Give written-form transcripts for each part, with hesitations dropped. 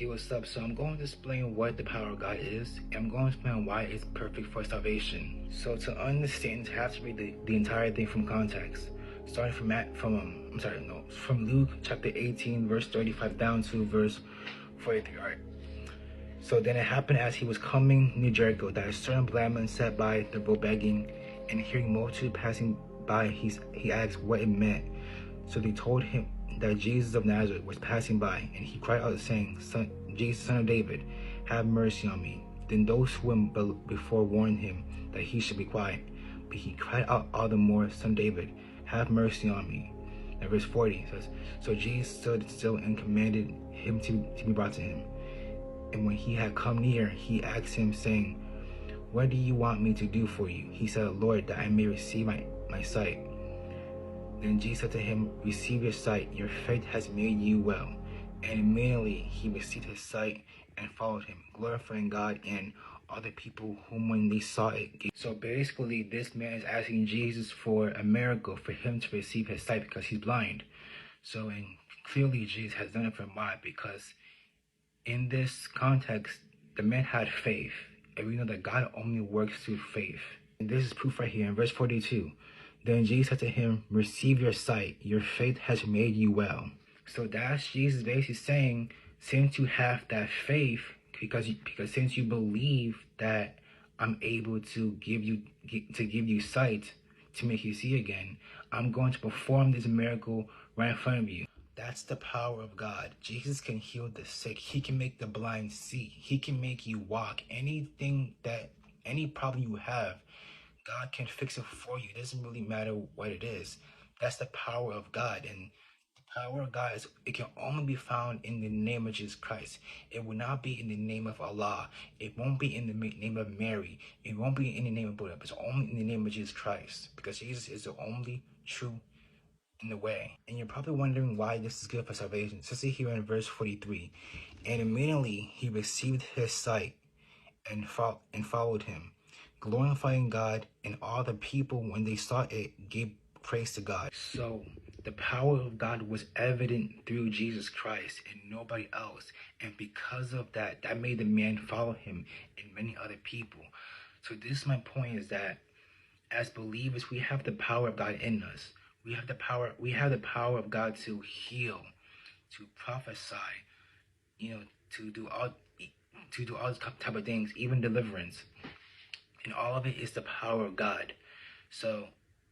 Okay, what's up? So I'm going to explain what the power of God is, and I'm going to explain why it's perfect for salvation. So to understand, you have to read the entire thing from context, starting from Luke chapter 18, verse 35 down to verse 43. All right. So then it happened as he was coming near Jericho that a certain blind man sat by the road begging, and hearing multitude passing by, he asked what it meant. So they told him that Jesus of Nazareth was passing by, and he cried out saying, Jesus, son of David, have mercy on me. Then those who went before warned him that he should be quiet. But he cried out all the more, Son of David, have mercy on me. And verse 40 says, so Jesus stood still and commanded him to be brought to him. And when he had come near, he asked him, saying, what do you want me to do for you? He said, Lord, that I may receive my sight. Then Jesus said to him, receive your sight, your faith has made you well. And immediately he received his sight and followed him, glorifying God and all the people whom when they saw it. So basically, this man is asking Jesus for a miracle for him to receive his sight because he's blind. So, and clearly Jesus has done it for him. Why? Because in this context, the man had faith. And we know that God only works through faith. And this is proof right here in verse 42. Then Jesus said to him, receive your sight, your faith has made you well. So that's Jesus basically saying, since you have that faith, because since you believe that I'm able to give you sight, to make you see again, I'm going to perform this miracle right in front of you. That's the power of God. Jesus can heal the sick. He can make the blind see. He can make you walk. Any problem you have, God can fix it for you. It doesn't really matter what it is. That's the power of God. And the power of God it can only be found in the name of Jesus Christ. It will not be in the name of Allah. It won't be in the name of Mary. It won't be in the name of Buddha. It's only in the name of Jesus Christ. Because Jesus is the only true in the way. And you're probably wondering why this is good for salvation. So see here in verse 43. And immediately he received his sight and followed him, glorifying God, and all the people when they saw it gave praise to God. So the power of God was evident through Jesus Christ and nobody else. And because of that, that made the man follow him and many other people. So this is my point, is that as believers, we have the power of God in us. We have the power of God to heal, to prophesy, to do all type of things, even deliverance. And all of it is the power of God. So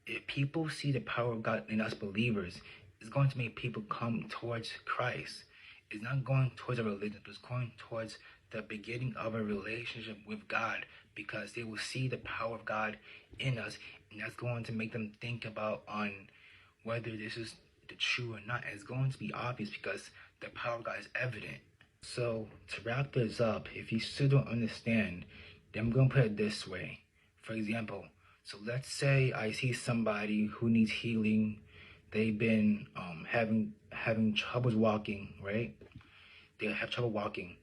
if people see the power of God in us believers, it's going to make people come towards Christ. It's not going towards a religion, but it's going towards the beginning of a relationship with God, because they will see the power of God in us, and that's going to make them think about on whether this is the true or not. And it's going to be obvious because the power of God is evident. So to wrap this up, if you still don't understand, then I'm going to put it this way. For example, so let's say I see somebody who needs healing. They've been having troubles walking, right? They have trouble walking,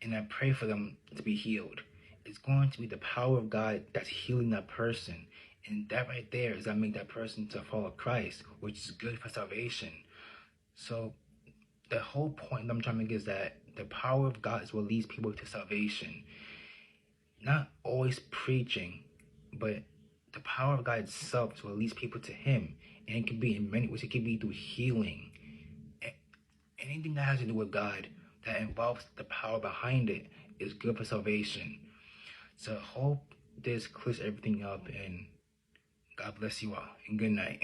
and I pray for them to be healed. It's going to be the power of God that's healing that person. And that right there is that make that person to follow Christ, which is good for salvation. So the whole point that I'm trying to make is that the power of God is what leads people to salvation. Not always preaching, but the power of God itself is what leads people to him. And it can be in many ways. It can be through healing. Anything that has to do with God that involves the power behind it is good for salvation. So I hope this clears everything up, and God bless you all, and good night.